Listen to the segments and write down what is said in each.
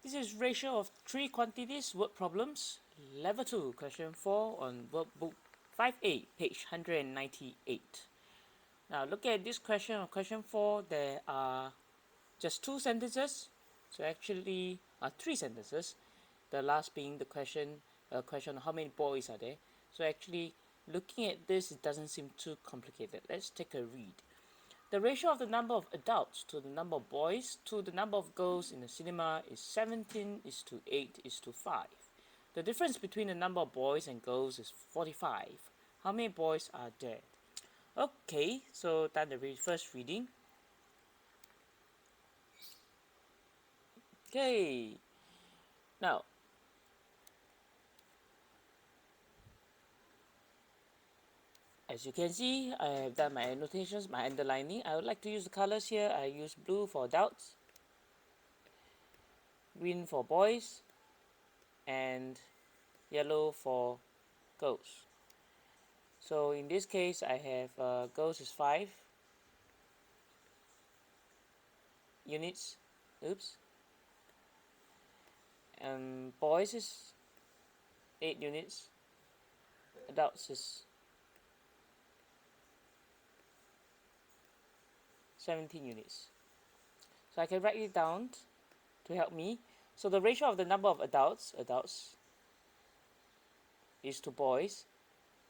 This is ratio of three quantities, word problems, level 2, question 4 on workbook 5A, page 198. Now look at this question on question 4, there are just two sentences, so actually three sentences, the last being the question how many boys are there. So actually looking at this, it doesn't seem too complicated. Let's take a read. The ratio of the number of adults to the number of boys to the number of girls in the cinema is 17:8:5. The difference between the number of boys and girls is 45. How many boys are there? Okay, so done the first reading. Okay, now as you can see, I have done my annotations, my underlining. I would like to use the colors here. I use blue for adults, green for boys, and yellow for girls. So in this case, I have girls is 5 units, oops, and boys is 8 units, adults is 17 units. So I can write it down to help me. So the ratio of the number of adults is to boys,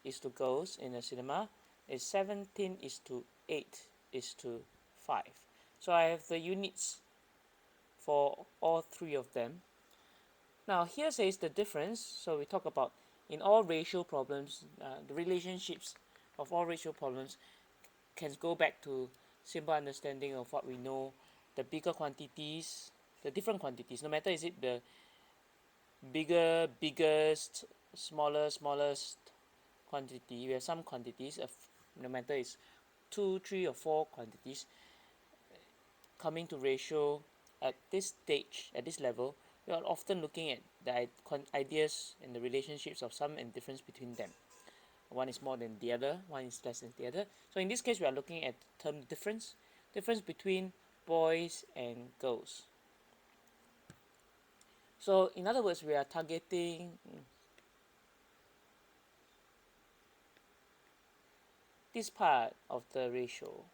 is to girls in a cinema, is 17:8:5. So I have the units for all three of them. Now here says the difference. So we talk about in all ratio problems, the relationships of all ratio problems can go back to simple understanding of what we know, the bigger quantities, the different quantities, no matter is it the bigger, biggest, smaller, smallest quantity. We have some quantities of no matter it's 2, 3 or 4 quantities coming to ratio at this stage, at this level, we are often looking at the ideas and the relationships of sum and difference between them. One is more than the other, one is less than the other. So in this case, we are looking at the term difference between boys and girls. So in other words, we are targeting this part of the ratio.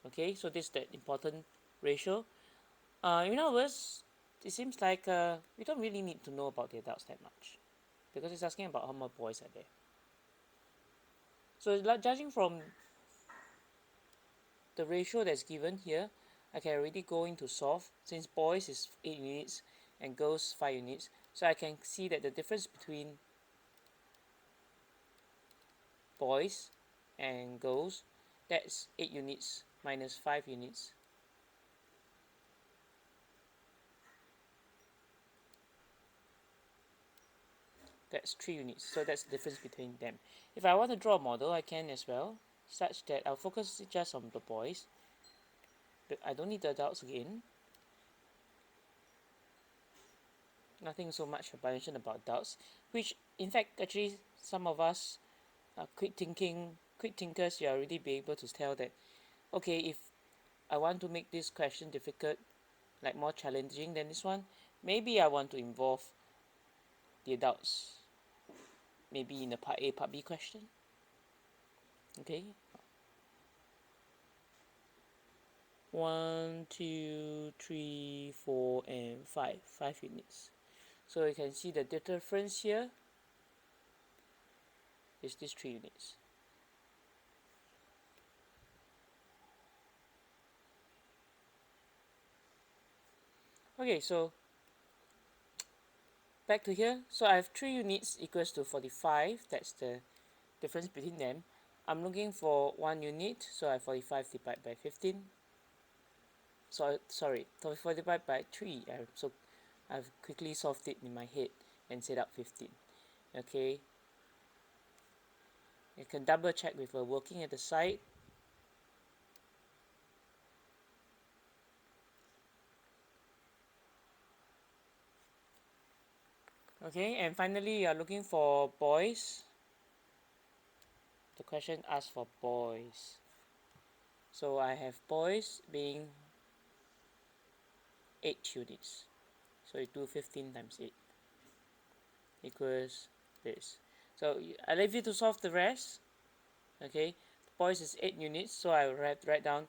Okay, so this is the important ratio. In other words, it seems like we don't really need to know about the adults that much because it's asking about how many boys are there. So judging from the ratio that's given here, I can already go into solve since boys is 8 units and girls 5 units. So I can see that the difference between boys and girls, that's 8 units minus 5 units. That's 3 units, so that's the difference between them. If I want to draw a model, I can as well, such that I'll focus just on the boys. But I don't need the adults again. Nothing so much mentioned about adults, which in fact actually some of us quick thinkers, you are already be able to tell that, okay, if I want to make this question difficult, like more challenging than this one, maybe I want to involve the adults, maybe in a part A, part B question. Okay, 1, 2, 3, 4, and 5 units. So you can see the difference here is these 3 units. Okay, so back to here. So I have 3 units equals to 45. That's the difference between them. I'm looking for 1 unit, so I have 45 divided by 15. So sorry, 45 divided by 3. So I've quickly solved it in my head and set up 15. Okay. You can double check with a working at the side. Okay, and finally you are looking for boys. The question asks for boys. So I have boys being 8 units. So you do 15 times 8 equals this. So I leave you to solve the rest. Okay, boys is 8 units, so I will write down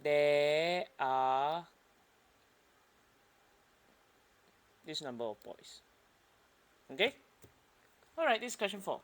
there are this number of boys. Okay, alright, this is question 4.